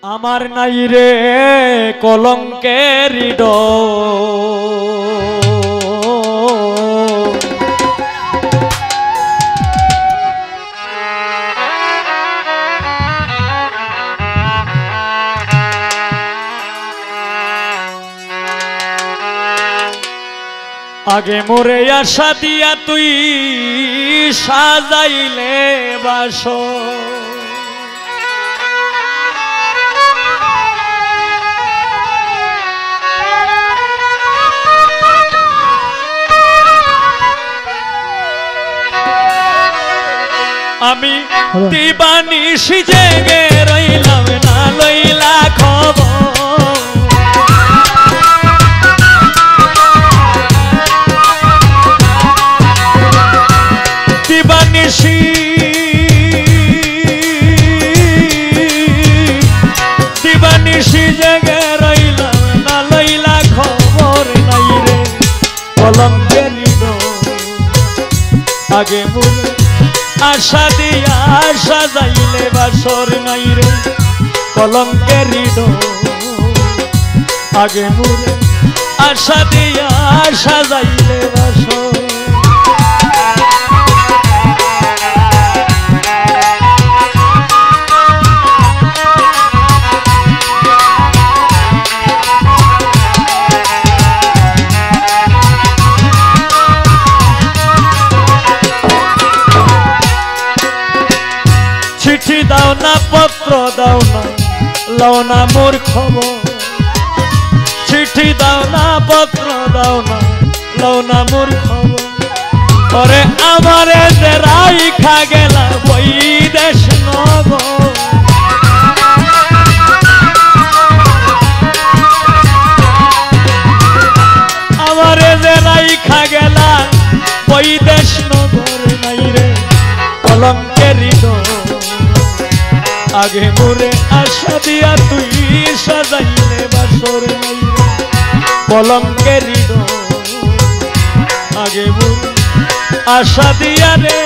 আমার নাই রে কলঙ্কের আগে মোরে আশা দিয়া তুই সাজাইলে বাসর আমি দিবানিশি জেগে রইলাম না লইলা খবর দিবানিশি দিবানিশি জেগে রইলাম না লইলা খবর নাই রে কলঙ্কের আগে মোরে আশা দিয়া সাজাইলে বাসর নাই রে কলঙ্কের আগে মোরে আশা দিয়া সাজাইলে বাসর চিঠি দাও না পত্র দাও না লও না মোর খবর চিঠি দাও না পত্র দাও না লও না মোর খবর ওরে আমারে যে রাইখা গেলা বৈদেশ নগর আমারে যে রাইখা গেলা বৈদেশ নগর নাই রে কলঙ্কের আগে মোরে আশা দিয়া তুই সাজাইলে বাসর নাই কলঙ্কের আগে মোরে আশা দিয়া রে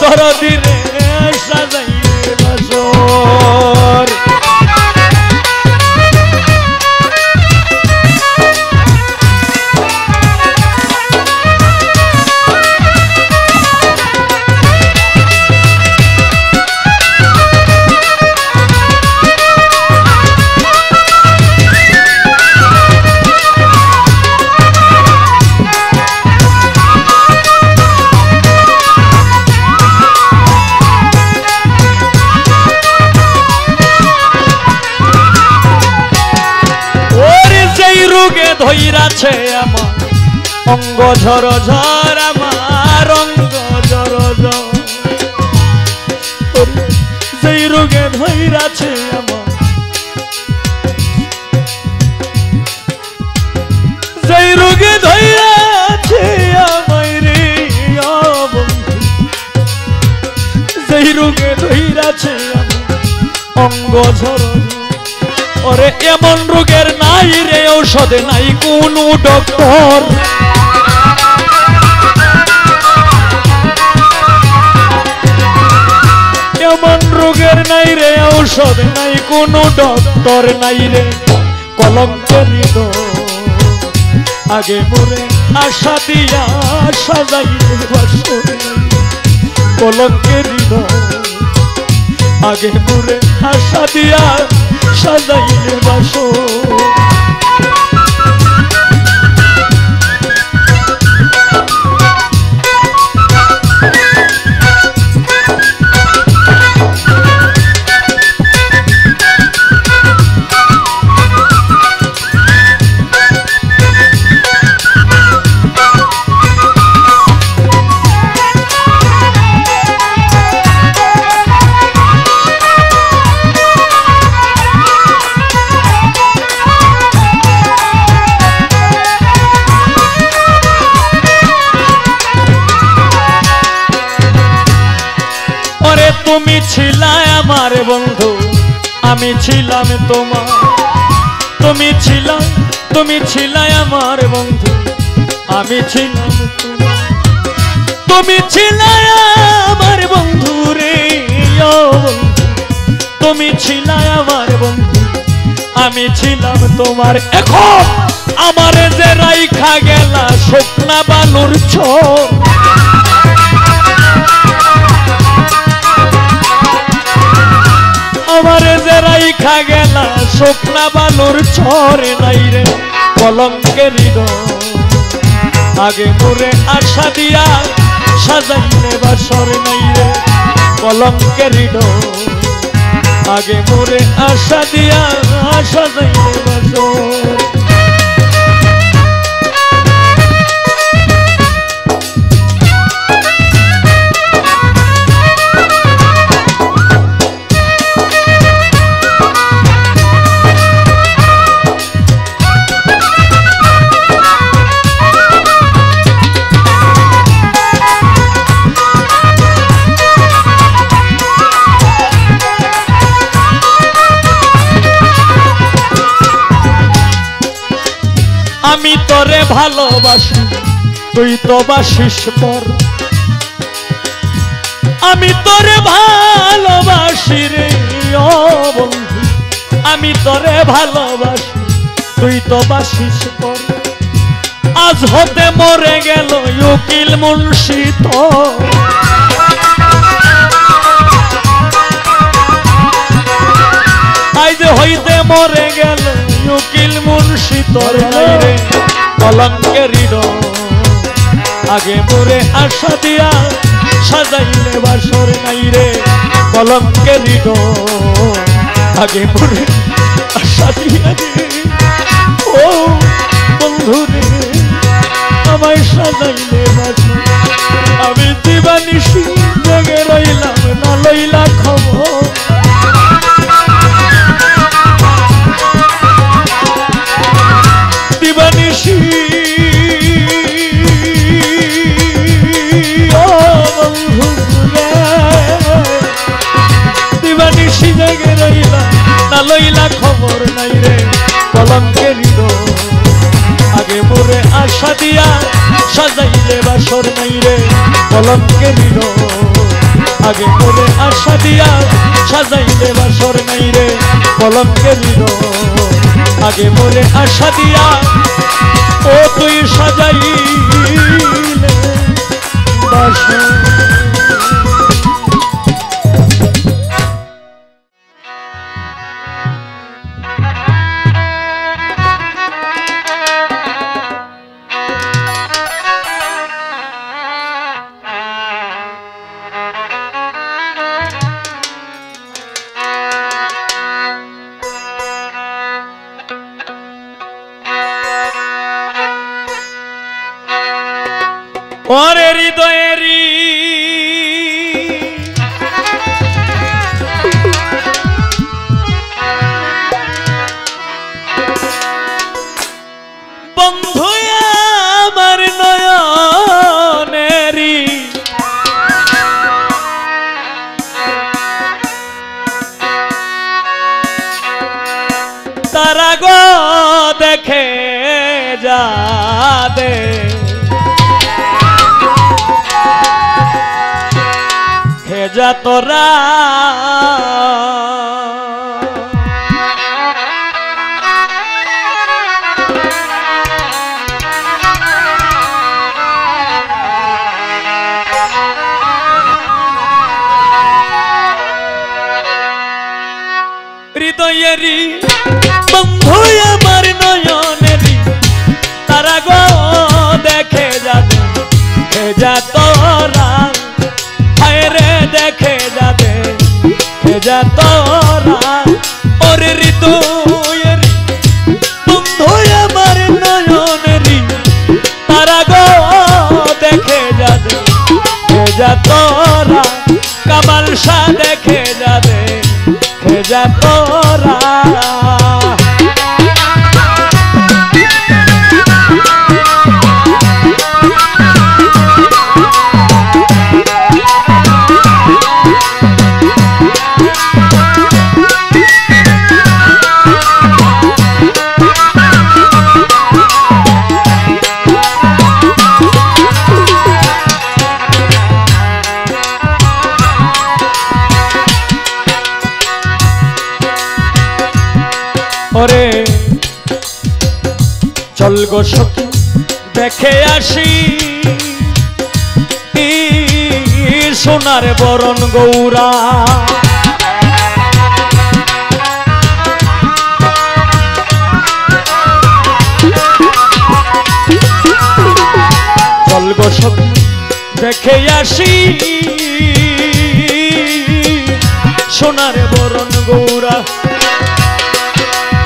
দরদি রে সাজাইলে বাসর ধইরাছে আমার অঙ্গ ঝর ঝর আমার অঙ্গ ঝর ঝর যেই রোগে ধইরাছে আমার যেই রোগে ধইরাছে আমায় রে যেই রোগে ধইরাছে আমার অঙ্গ ঝর ওরে এমন রোগের নাই রে ঔষধ নাই কোনো ডক্টর এমন রোগের নাই রে ঔষধ নাই কোনো ডক্টর নাই রে কলঙ্কের আগে মোরে আশা দিয়া সাজাইলে বাসর কলঙ্কের আগে মোরে আশা দিয়া সাজাইলে বাসর তুমি ছিলা আমার বন্ধু আমি ছিলাম তোমার তুমি ছিলা আমার বন্ধু আমি ছিলাম তোমার তুমি ছিলে আমার বন্ধু রে তুমি ছিলে আমার বন্ধু আমি ছিলাম তোমার এখন আমারে যে রাইখা গেলা শুকনা বালুর চর আমারে যে রাইখা গেলা শুকনা বালুর চরে নাই রে কলঙ্কের আগে মোরে আশা দিয়া সাজাইলে বাসর নাই রে কলঙ্কের আগে মোরে আশা দিয়া সাজাইলে বাসর আমি তোরে ভালোবাসি তুই তো বাসিস পর আমি তোরে ভালোবাসি রে ও বন্ধু আমি তোরে ভালোবাসি তুই তো বাসিস পর আজ হতে মরে গেল উকিল মুন্সি তো আজ হইতে মরে গেল উকিল মুন্সি তোর নাই রে কলঙ্কের আগে মোরে আশা দিয়া সাজাইলে বাসর নাই রে কলঙ্কের আগে মোরে আশা দিয়া ও বন্ধু রে আমায় সাজাইলে বাসর আমি দিবানিশি জেগে রইলাম না লইলা খবর দিবানিশি ও বন্ধু রে দিবানিশি জেগে রইলা না লইলা খবর নাই রে কলঙ্কের আগে মোরে আশা দিয়া সাজাইলে বাসর নাই রে কলঙ্কের আগে মোরে আশা দিয়া সাজাইলে বাসর নাই রে কলঙ্কের আগে মোরে আশা দিয়া ও তুই সাজাইলে বাসর ওরে হৃদয়েরি বন্ধু আমার নয়নেরি তারা গো দেখে যা দে যা তোরা হৃদয়েরি বন্ধু আমার নয়নেরি তারা গো দেখে যা তোরা দেখে যাবে যা তোরা ওরে হৃদয়ের বন্ধু আমার নয়নেরি তারা গো দেখে যাবে যা তোরা কামাল শাহ দেখে যাবে যা তোরা ওরে চল গো সখী দেখে আসি সোনার বরণ গৌরা চল গো সখী দেখে আসি সোনার বরণ গৌরা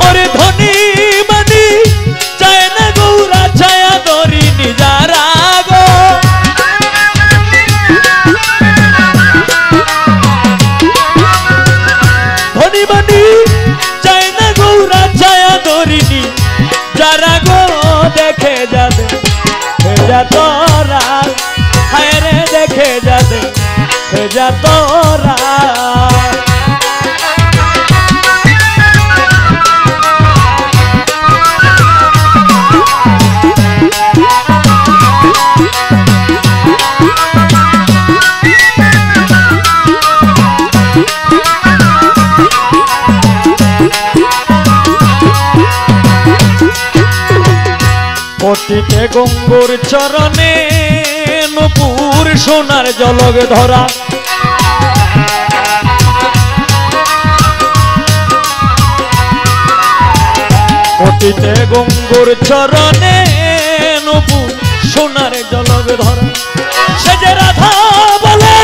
ওরে ধনী মানি চায় না গৌরা ছায়া দরি নিজারা গো ধনী মানি চায় না গৌরা ছায়া দরিনি যারা গো দেখে যাবে যা তোরা হায় রে দেখে যাবে যা তোরা পটিতে গঙ্গোর চরণে নূপুর সোনার জলগ ধরা পটিতে গঙ্গোর চরণে নূপুর সোনার জলগ ধরা সে যে রাধা বলে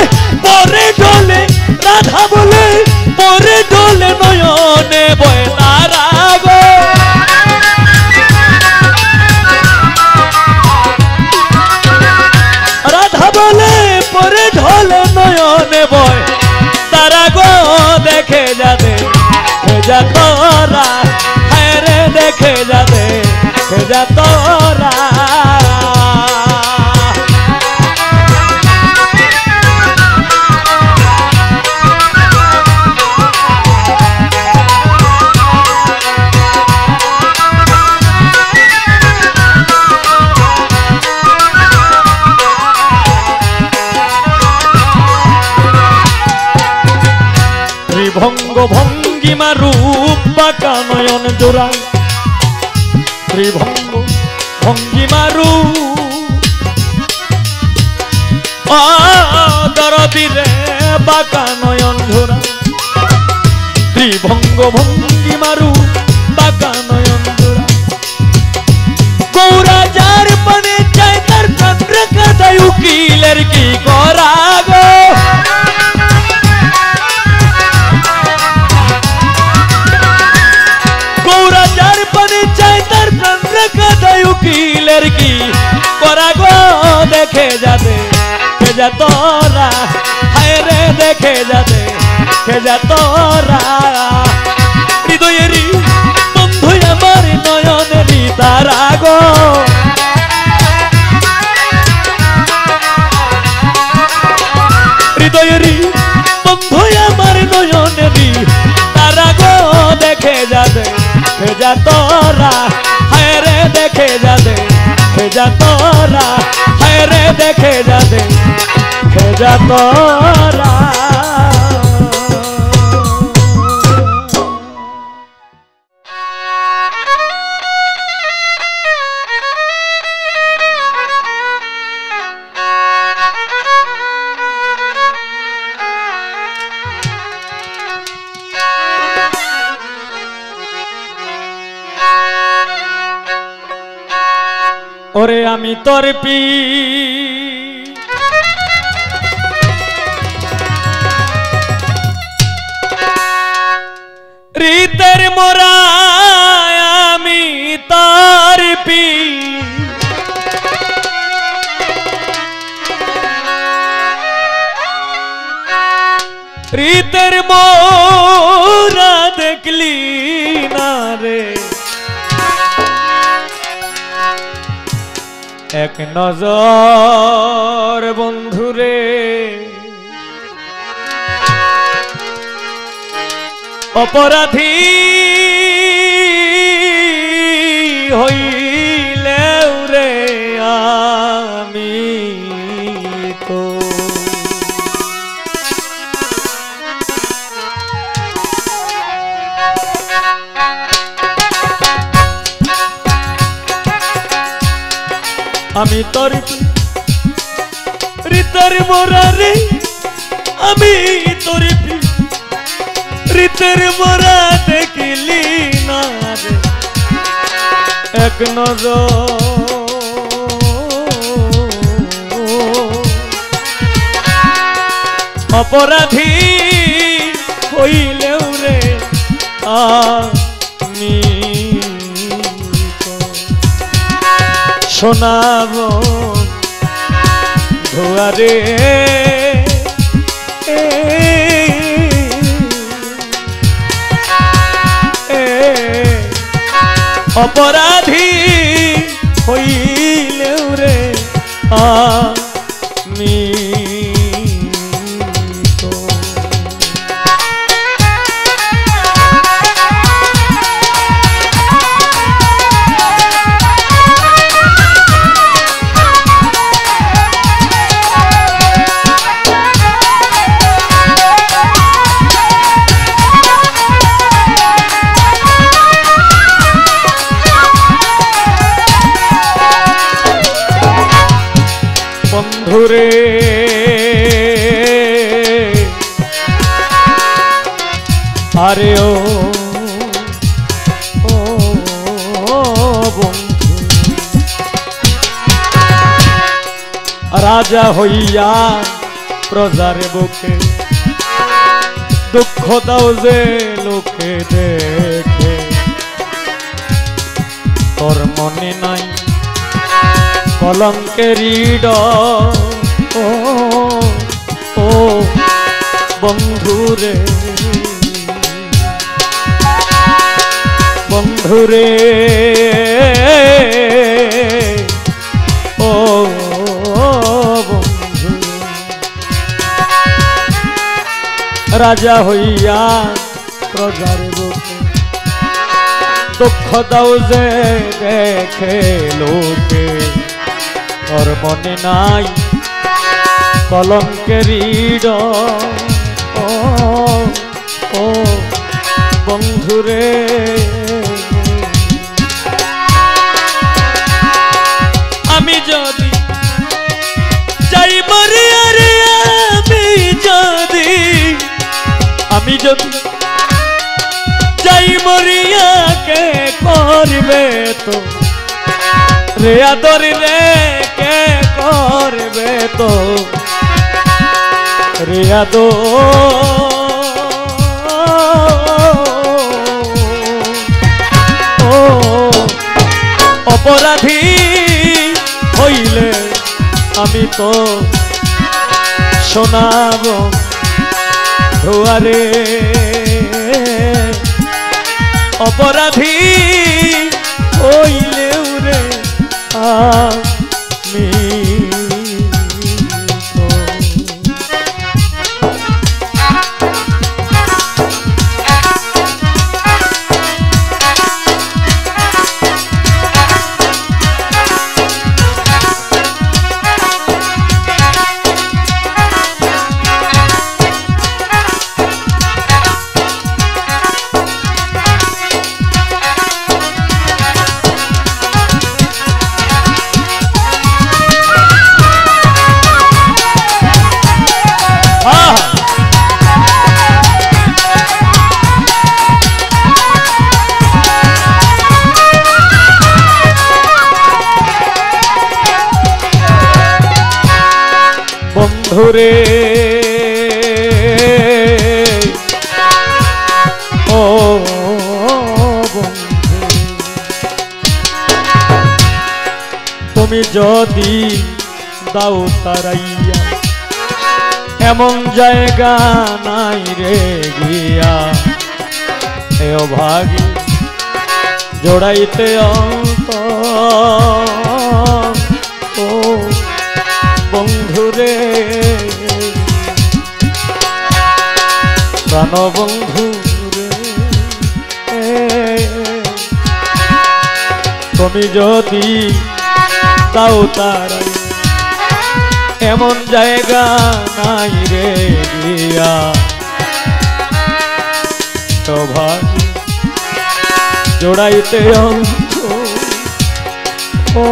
পরে ডোলে রাধা বলে পরে ডোলে নয়নে বয় তারা গো বলে পরে ঢলে নয়নে বয় তারা গো দেখে যাবে যা তোরা হায় রে দেখে যাবে যা তোরা ত্রিভঙ্গ ভঙ্গিমা রূপ বাঁকা নয়ন জোড়া ত্রিভঙ্গ ভঙ্গিমা রূপ দরদিরে বাঁকা নয়ন জোড়া ত্রিভঙ্গ ভঙ্গিমা রূপ বাঁকা নয়ন জোড়া গৌরা যার পানে চায় তার চন্দ্র কাদায় উকিলের কি করা গো গৌরা যার পানে চায় তার চন্দ্র কাদায় উকিলের কি করা গো দেখে যাবে যা তোরা হায় রে দেখে যাবে যা তোরা হৃদয়েরই বন্ধু আমার নয়নেরই তারা গো হৃদয়েরই বন্ধু আমার নয়নেরই তারা গো দেখে যাবে যা তোরা হায় রে দেখে যাবে যা তোরা হায় রে দেখে যাবে যা তোরা ওরে আমি তোর পি রীতের মোরা আমি তোর পি রীতের মোরা দেখলি না রে এক নজর বন্ধুরে অপরাধী হইলেও রে আমি তো আমি তোর রিতের মোরা রে আমি তোর রিতের মোরা দেখিলি না রে এক নজর অপরাধী হইলেও রে আমি শোনাব ধোয়ারে অপরাধী হইলেও রে আমি বন্ধুরে আরে ও বন্ধু রাজা হইয়া প্রজার বুকে দুঃখ দাও যে লোকে দেখে তোর মনে নাই কলঙ্কেরি ও বন্ধুরে বন্ধুরে ও বন্ধু রাজা হইয়া প্রজার বুকে দুঃখ দাও যে দেখে লোকে তোর মনে নাই কলঙ্কেরি ও বন্ধুরে আমি যদি যাই মরিয়া রে আমি যদি যাই মরিয়া কে করবে তো রে আদর রে কে করবে তো রে অপরাধী হইলে আমি তো শোনাব ধোয়ারে অপরাধী হইলেও রে আমি বন্ধুরে ও বন্ধু তুমি যদি দাও তারাইয়া এমন জায়গা নাই রে গিয়া এ অভাগী জোড়াইতে ও বন্ধুরে প্রাণ বন্ধুরে তুমি যদি দাও তারাই এমন জায়গা নাই রে গিয়া তো ভাগী জোড়াইতে ও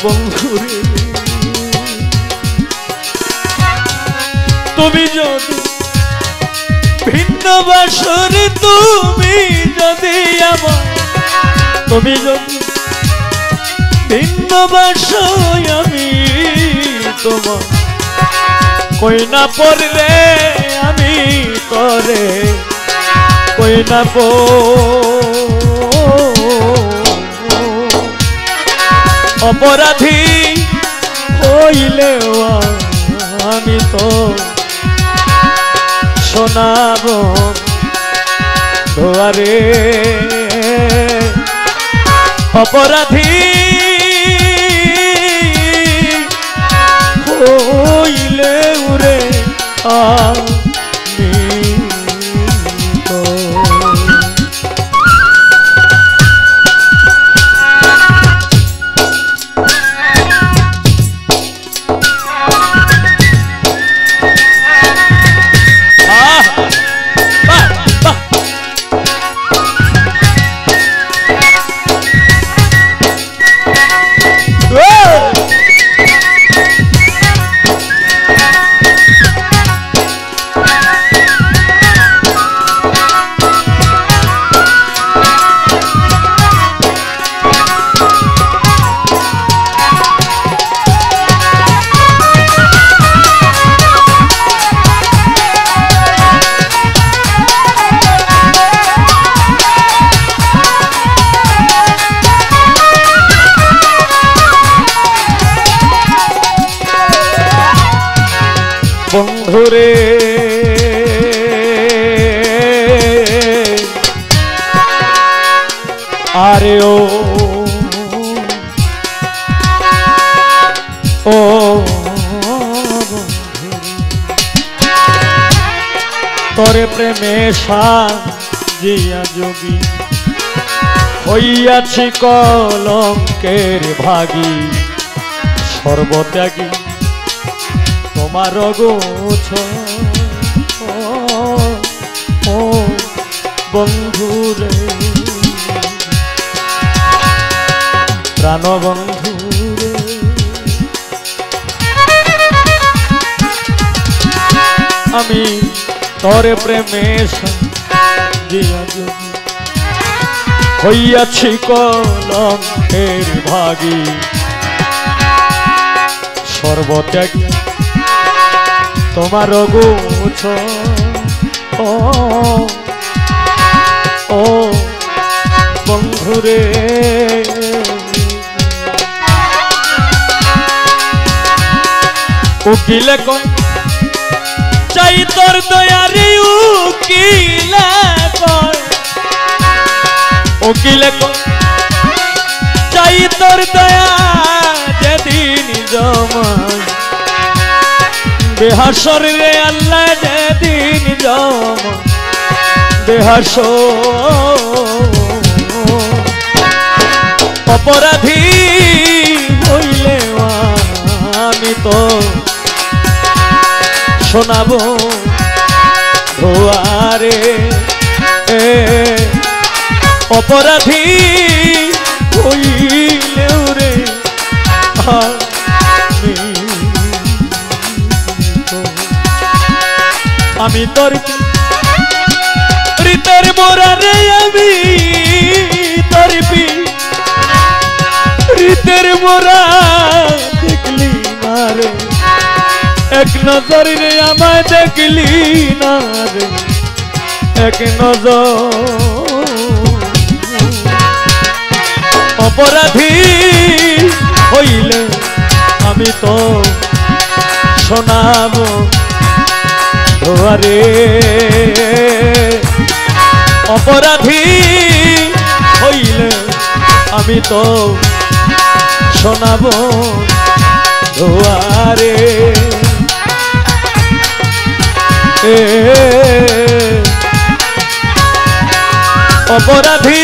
বন্ধুরে তুমি যদি ভিন্ন বাসরে তুমি যদি আমার তুমি যদি ভিন্ন বাসয় আমি তোমার কই না পড়লে আমি তরে কই না অপরাধী হইলেও আমি তো শোনাব ধোয়ারে অপরাধী হইলেও রে আমি তো বন্ধুরে আরে ও তোরে প্রেমে সাজিয়া যোগী হইয়াছি কলঙ্কের ভাগী সর্বত্যাগী তোমার গোছ ও বন্ধুরে প্রাণ বন্ধুরে আমি তোরে প্রেমে সাজিয়া যোগী হইয়াছি কলঙ্কের ভাগী সর্বত্যাগী তোমার গোছ ও বন্ধুরে উকিলে কয় চাই তোর দয়ারে উকিলে কয় উকিলে কয় চাই তোর দয়া যেদিন জমায় বেহাসর রে আল্লাহ যেদিন জমা বেহাসর অপরাধী হইলে আমি তো শোনাবো ধোয়ারে অপরাধী হইলেও রে আমি তোর রীতের মোরা রে আমি তোর রীতের মোরা দেখলি না রে এক নজর রে আমায় দেখলি না রে এক নজর অপরাধী হইলে আমি তো শোনাবো ধোয়ারে অপরাধী হইলে আমি তো শোনাবো ধোয়ারে অপরাধী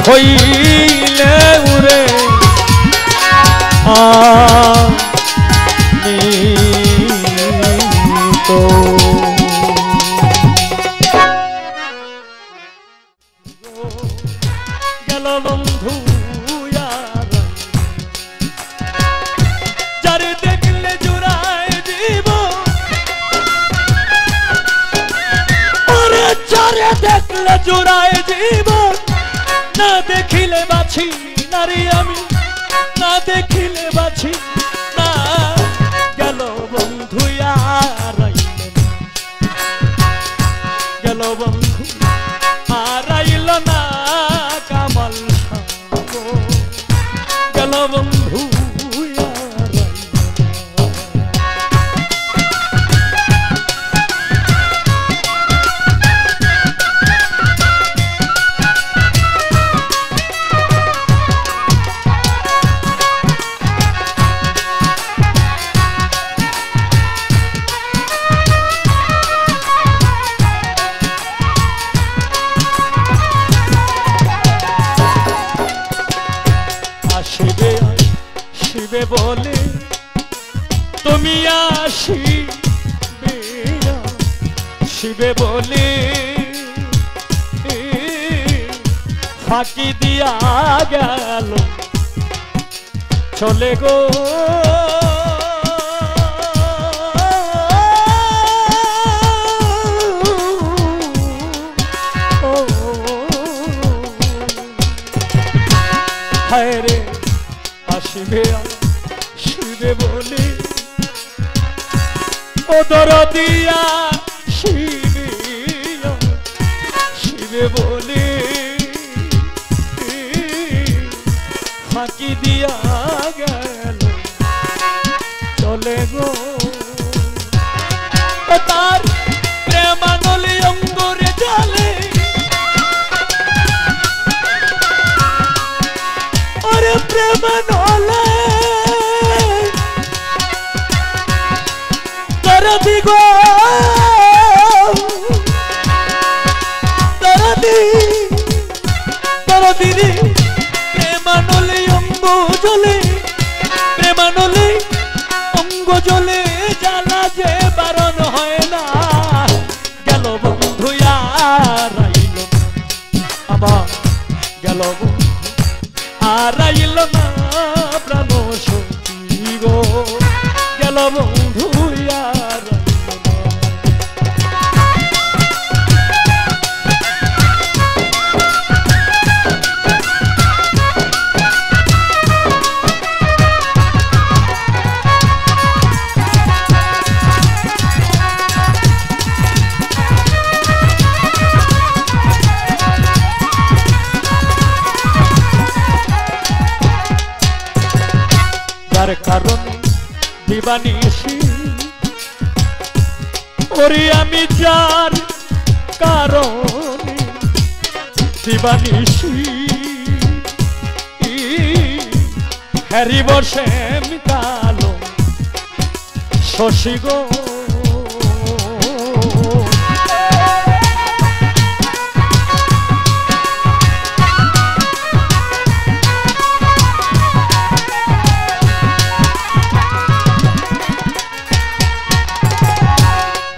হইলে উরে আমি তো জোড়ায় জীবন না দেখিলে বাছি নারী আমি না দেখিলে বাছি না গেল বন্ধু আর গেল বন্ধু আর আইল না কামাল গেল বন্ধু শিবে বলে তুমি আসিবে শিবে বলে ফাঁকি দিয়া গেল চলে গো হায় রে আসিবে শিবে বলে ও দরদিয়া শিবে শিবে বলে ফাঁকি দিয়া গেল চলে গো তার প্রেমানলি অঙ্গরে জলে ওরে প্রেমানলে দরদি গো দরদি দরদি রে প্রেমানলে অঙ্গ জলে প্রেমানলে অঙ্গ জলে জ্বালা যে বারণ হয় না গেল বন্ধু আর আইল আবার গেল বন্ধু আর আইল না প্রাণ সখী গো গেল বন্ধু আর যার কারণে দিবানিশি ওরে আমি যার কারণে দিবানিশি হ্যারি বসে কালো শশী গো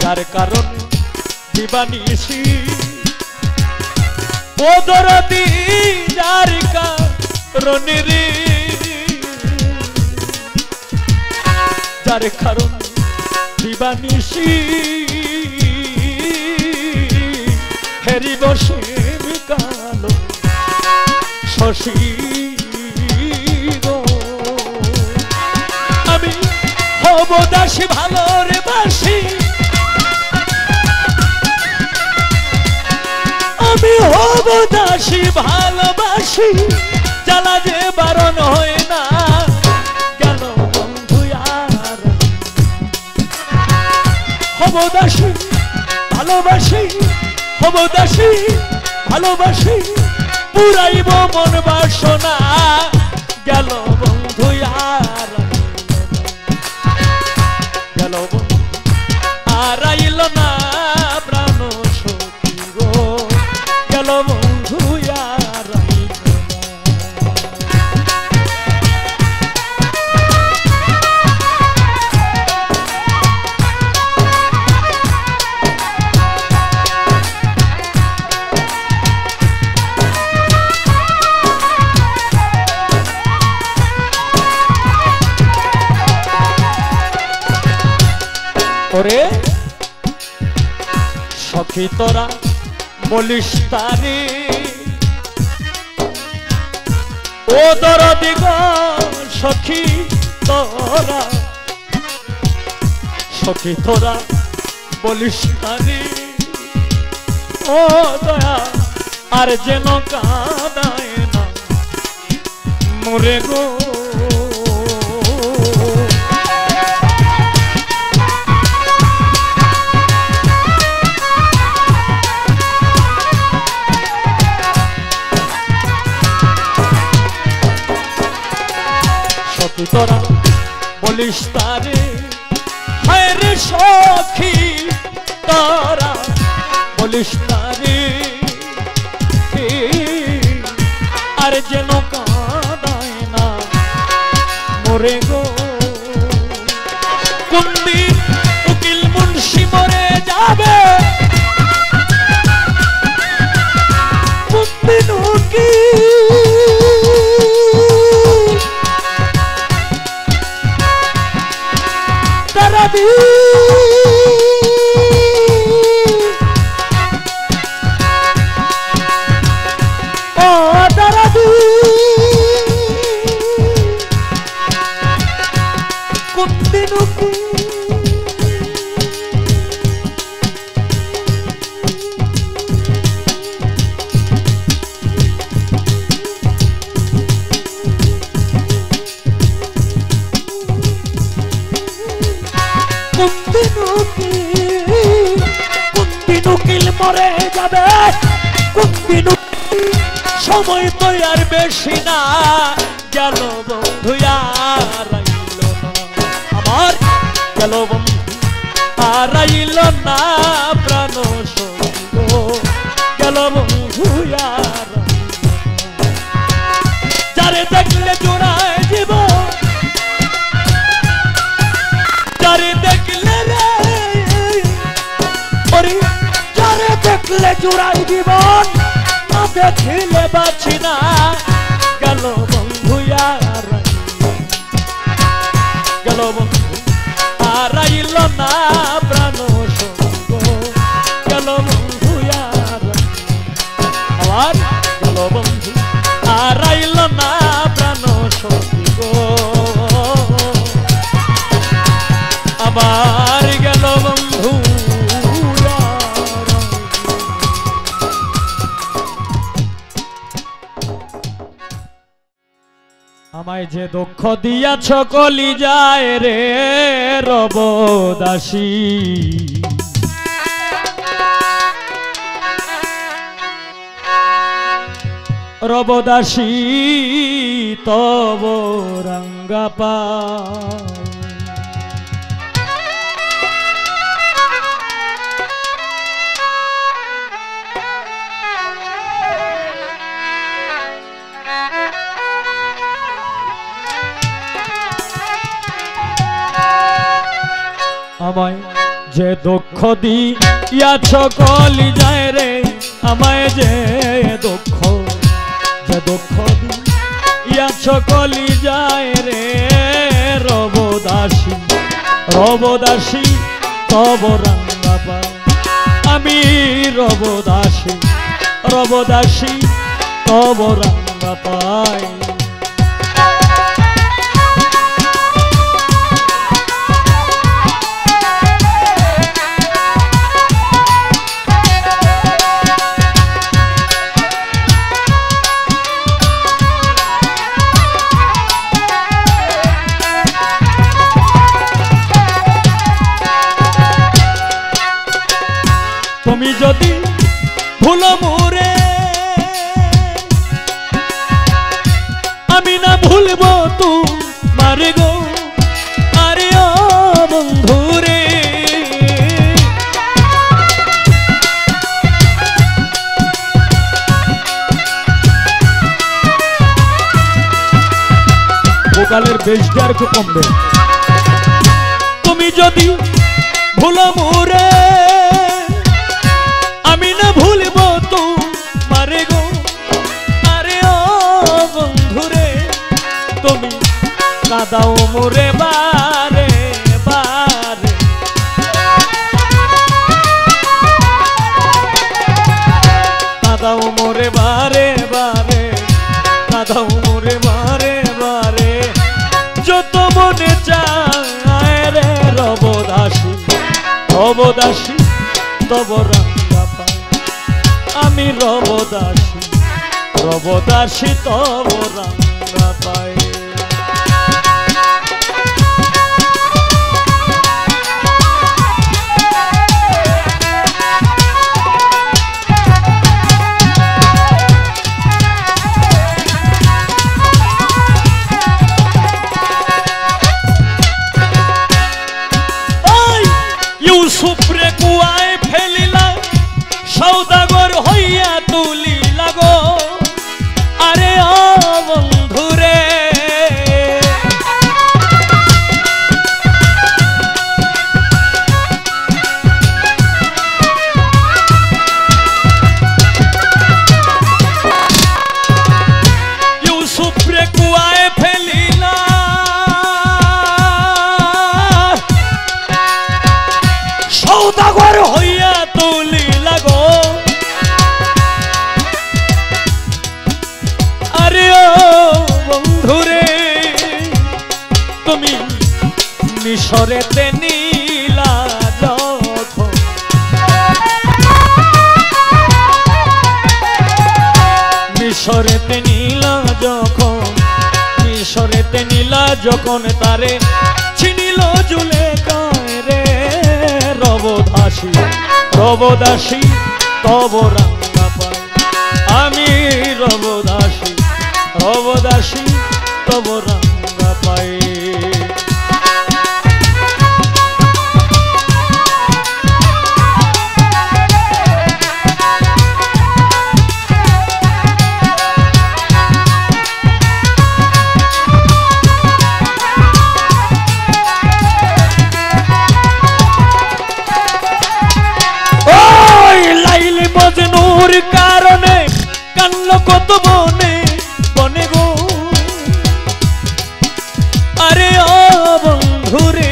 যার কারণে দিবানিশি ও দরদি যার কারণে রে যার কারণে দিবানিশি হেরি বসে কালো শশী গো আমি হব দাসী ভালো রে বাসি আমি হব দাসী ভালোবাসি জ্বালা যে বারণ হয় না গেল বন্ধু আর হব দাসী ভালোবাসি হব দাসী ভালোবাসি পুরাইব মন বাসনা গেল বন্ধু আর গেল বন্ধু আর আইল না প্রাণ সখী গো গেল বন্ধু আর ওরে সখী তোরা বলিস তারে ও দরদি গো সখী তোরা বলিস তারে ও দয়া আর যেন কাঁদায় না মোরে গো সখী তোরা বলিস তারে হায় রে সখী তোরা বলিস তারে আর যেন কাঁদায় না মোরে গো কোনদিন উকিল মুন্সি মরে যাবে কোনদিন উকিল মরে যাবে কোনদিন সময় তো আর বেশি না গেল বন্ধু আর আইল না আমার গেল বন্ধু আর আইল না প্রাণ সঙ্গ গেল বন্ধু আর যারে দেখলে জোড়ায় জীবন যারে দেখলে রে যারে দেখলে জোড়াই জীবন না দেখিলে বাঁচি না গেল বন্ধু আর গেল বন্ধু আর আইল না প্রাণ সঙ্গ গেল বন্ধু আর গেল বন্ধু আর আইল না প্রাণ সঙ্গ আমার গেল বন্ধু আমায় যে দুঃখ দিয়াছ কলিজায় রে রবদাসী রবদাসী তব রঙ্গা পায় আমায় যে দুঃখ দিয়াছ কলিজায় রে আমায় যে দুঃখ দিয়াছ কলিজায় রে রবদাসী তব রঙ্গা পায় আমি রবদাসী তব রঙ্গা পায় তুমি যদি ভুল মোরে আমি না ভুলব তোমার গো আরে ও বন্ধু রে ভোকালের বেশটা আর একটু কমবে তুমি যদি ভুল মোরে আমি না ভুলব তোমার গো আরে ও বন্ধু রে তুমি কাঁদাও মোরে বারে বারে কাঁদাও মোরে বারে বারে, কাঁদাও মোরে বারে বারে, যত মনে চায় রে রব দাসী, রব দাসী তব রাঙ্গা পায়। আমি রব দাসী, রব দাসী তব রাঙ্গা পায়। ইউসুফরে কুয়ায় ফেলিলা, সওদাগর হইয়া তুলিলা গো, আরে ও বন্ধুরে। ইউসুফরে কুয়ায় ফেলিলা, সওদাগর হইয়া তুলিলা গো, আরে ও বন্ধুরে। তুমি মিশরেতে নীলা যখন, মিশরেতে নীলা যখন, মিশরেতে নীলা যখন তারে ছিনিল জুলেখায় রে রব দাসী, রব দাসী তব রাঙ্গা পায়। আমি রব দাসী, রব দাসী তব রাঙ্গা পায়। মজনুর কারণে কান্ল কত বনে বনে গো, আরে ও বন্ধুরে।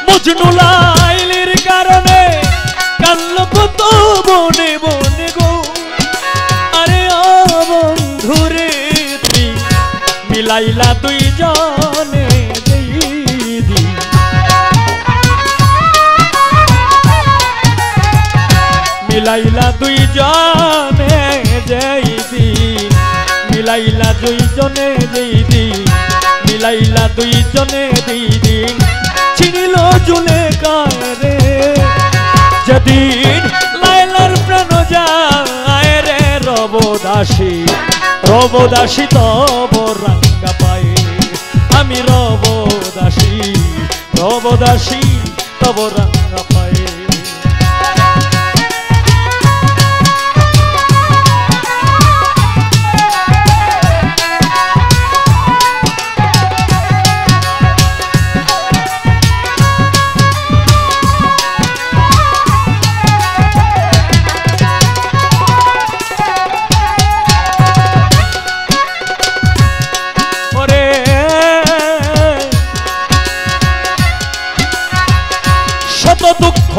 মজনু লাইলির কারণে কান্ল কত বনে বনে গো, আরে ও বন্ধুরে। মিলাইলা দুই জনে দিদি, মিলাইলা দুই জনে যেই দিন, মিলাইলা দুই জনে যেই দিন, মিলাইলা দুই জনে যেই দিন, ছিনিল জুলেখায় রে যেদিন লাইলার প্রাণ যায় রে রব দাসী, রব দাসী তব রাঙ্গা পায়। আমি রব দাসী, রব দাসী তব রাঙ্গা পায়। দুঃখ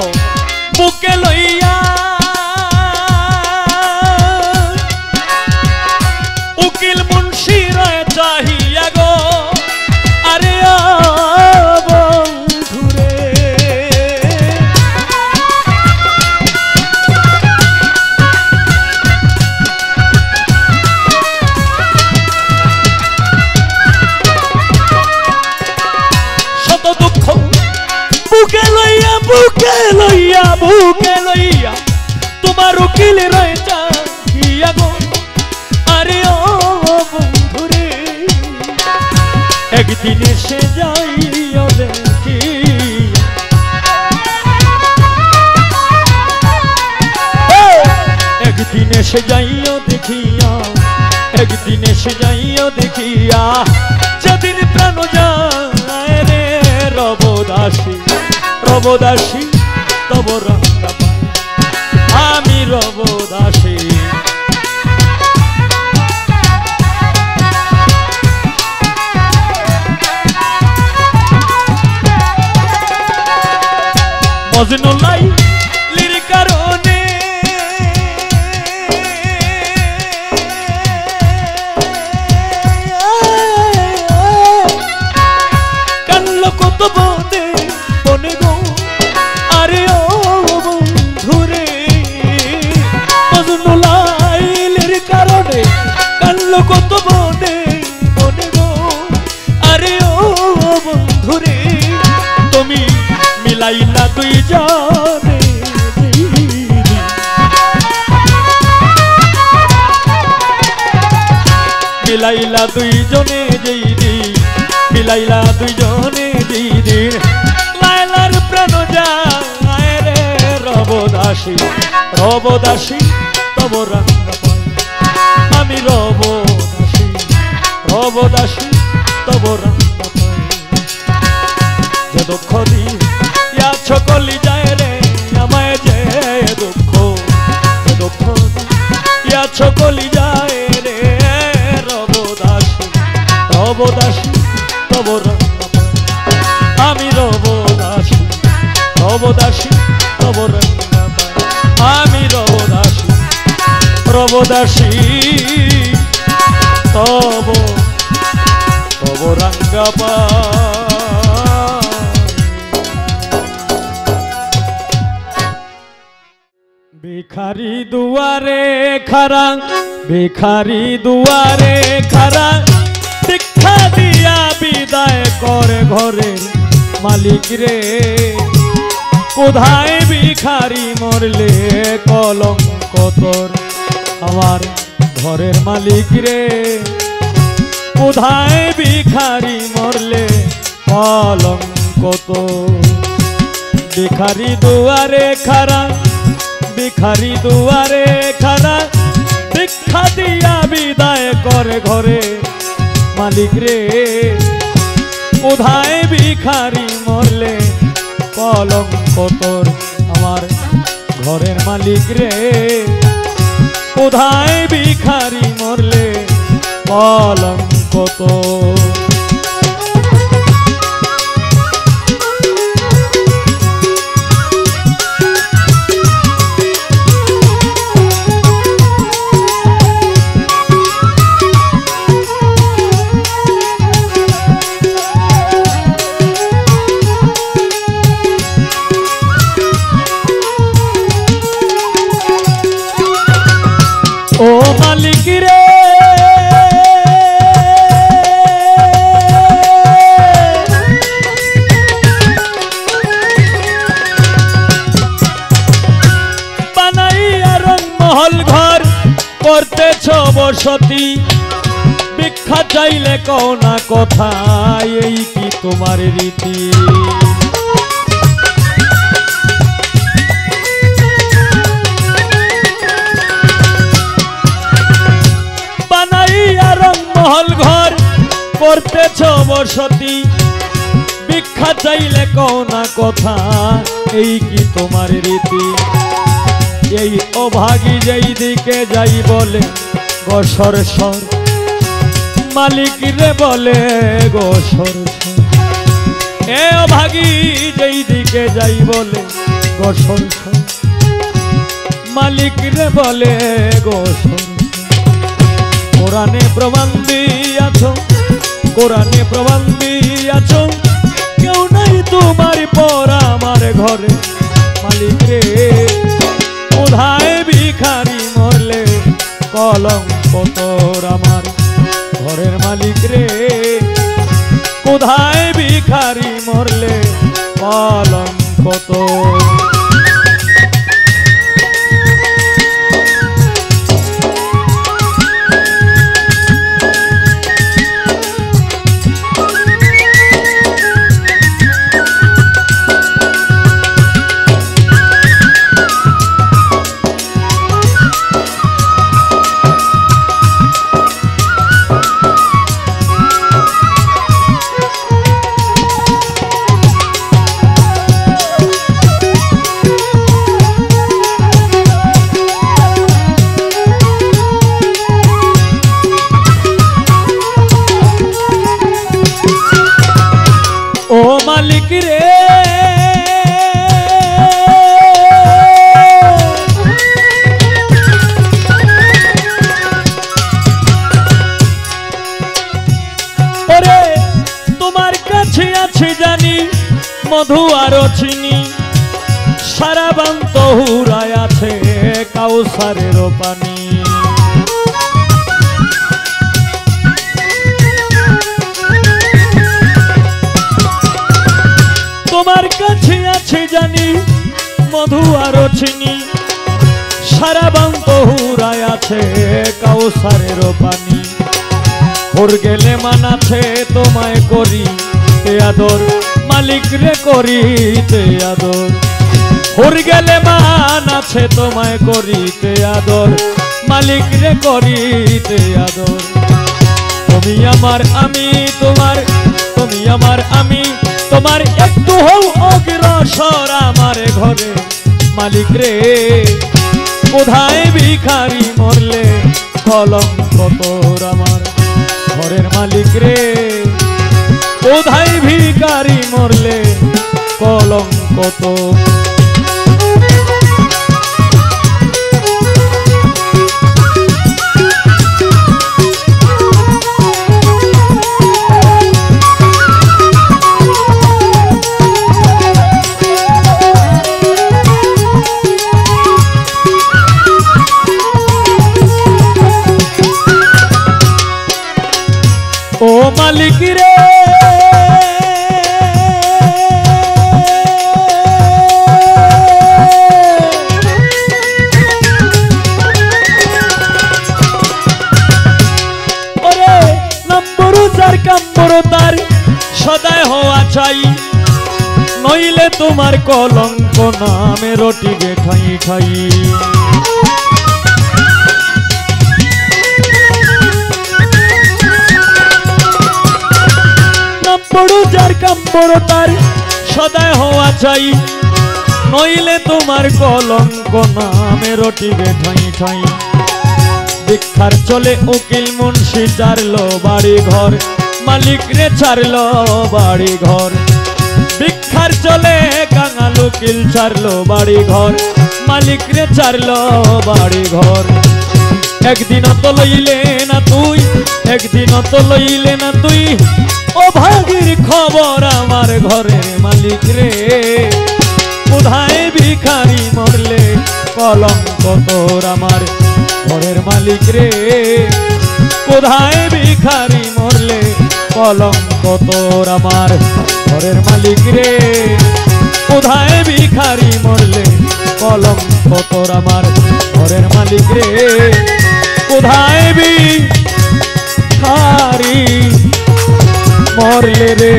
বুকে লইয়া উকিল মুন্সিরা চাহিয়া গো, আরে ও বন্ধুরে। শত দুঃখ বুকে লইয়া, বুকে লইয়া, বুকে লইয়া তোমার উকিল রয়ে চাহিয়া গো, আরে ও বন্ধুরে। একদিন এসে যাইও দেখি, একদিন এসে যাইও দেখিয়া, একদিন এসে যাইও দেখিয়া, যেদিন প্রাণ যায় রে রব দাসী, রব দাসী তব রাঙ্গা পায়। আমি রব দাসী, মজনু লাইলির কারণে কানলো কত বনে বনে গো আরে ও বন্ধুরে মজনু লাইলির কারণে কানলো কত বনে বনে গো আরে ও বন্ধুরে তুমি মিলাইলা তুই জানে মিলাইলা দুই জনে যেই দিন মিলাইলা দুই জনে যেই দিন লাইলার প্রাণ যায় রে রবদাসী রবদাসী তব রঙ্গ আমি রবদাসী রবদাসী তব রঙ্গ যে দুঃখ দিয়াছ কলি যায় রে আমায় যে দুঃখ দিয়াছ কলি যায় রে রবদাসী রবদাসী তব রঙ্গ আমি রবদাসী রবদাসী তব রঙ্গ আমি রবদাসী রবদাসী তব তব রঙ্গ भिखारी दुआरे खरा भिखारी दुआरे खरा दीक्षा दिया विदाय करे घरे मालिक रे कोधाय भिखारी मरले कलंक तोर आमार घरेर मालिक रे कोधाय भिखारी मरले कलंक तोर भिखारी दुआरे खरा भिखारी दुआरे खरा दीक्षा दिया विदाय करे घरे मालिक रे कोधाय भिखारी मरले कलंक तोर आमार घरेर मालिक रे कोधाय भिखारी मरले कलंक तोर ओ मालिक रे बनाइया रंगमहल घर करतेछ बसती भिक्षा चाइले कओ ना कथा एई कि तोमार रीति रंगमहल घर करतेछ बसती भिक्षा चाइले कओ ना कथा एई कि तोमार रीति एई अभागी जेई दिके जाई बोले गो सरसर मालिक रे बोले गो सरसर ए अभागी जेई दिके जाई बोले गो सरसर मालिक रे बोले गो सरसर কোরআনে প্রমাণ দিয়াছো কোরআনে প্রমাণ দিয়াছো কেউ নাই তোমার পর আমার ঘরে মালিক রে কোথায় ভিখারি মরলে কলঙ্ক তোর আমার ঘরের মালিক রে কোথায় ভিখারি মরলে কলঙ্ক তোর সারা বান্ত হুরায় আছে কাউসারের পানি। তোমার কাছে আছে জানি মধু আর চিনি, সারা বান্ত হুরায় আছে কাউসারের পানি। ওর গেলে মান আছে তোমায় করি তে আদর, মালিক রে করি তে আদর। ওর গেলে মান আছে তোমায় করি তে আদর, মালিক রে করি তে আদর। তুমি আমার আমি তোমার, তুমি আমার আমি তোমার, একটু হও অগ্রসর আমার ঘরে মালিক রে। কোথায় ভিখারি মরলে কলঙ্ক তোর আমার ঘরের মালিক রে। কোথায় ভিখারি মরলে কলঙ্ক তোর। ও মালিক রে ওরে নম্বর যার কাম্বর তার সদায় হওয়া চাই, নইলে তোমার কলঙ্ক নামে রটিবে ঠাই ঠাই। বড় যার কাম্বর তার সদায় হওয়া চাই, নইলে তোমার কলঙ্ক নামে রটিবে ঠাই ঠাই। ভিক্ষার চলে উকিল মুন্সি ছাড়লো বাড়ি ঘর, মালিক রে ছাড়লো বাড়ি ঘর। ভিক্ষার চলে কাঙাল উকিল ছাড়লো বাড়ি ঘর, মালিক রে ছাড়লো বাড়ি ঘর। একদিন তো লইলে না তুই, একদিন তো লইলে না তুই, ও ভাগির খবর আমার ঘরের মালিক রে। কোথায় ভিখারি মরলে কলঙ্ক তোর আমার ঘরের মালিক রে। কোথায় ভিখারি মরলে কলঙ্ক তোর আমার ঘরের মালিক রে। কোথায় ভিখারি মরলে কলঙ্ক তোর আমার ঘরের মালিক রে। কোথায় ভিখারি মরলে রে।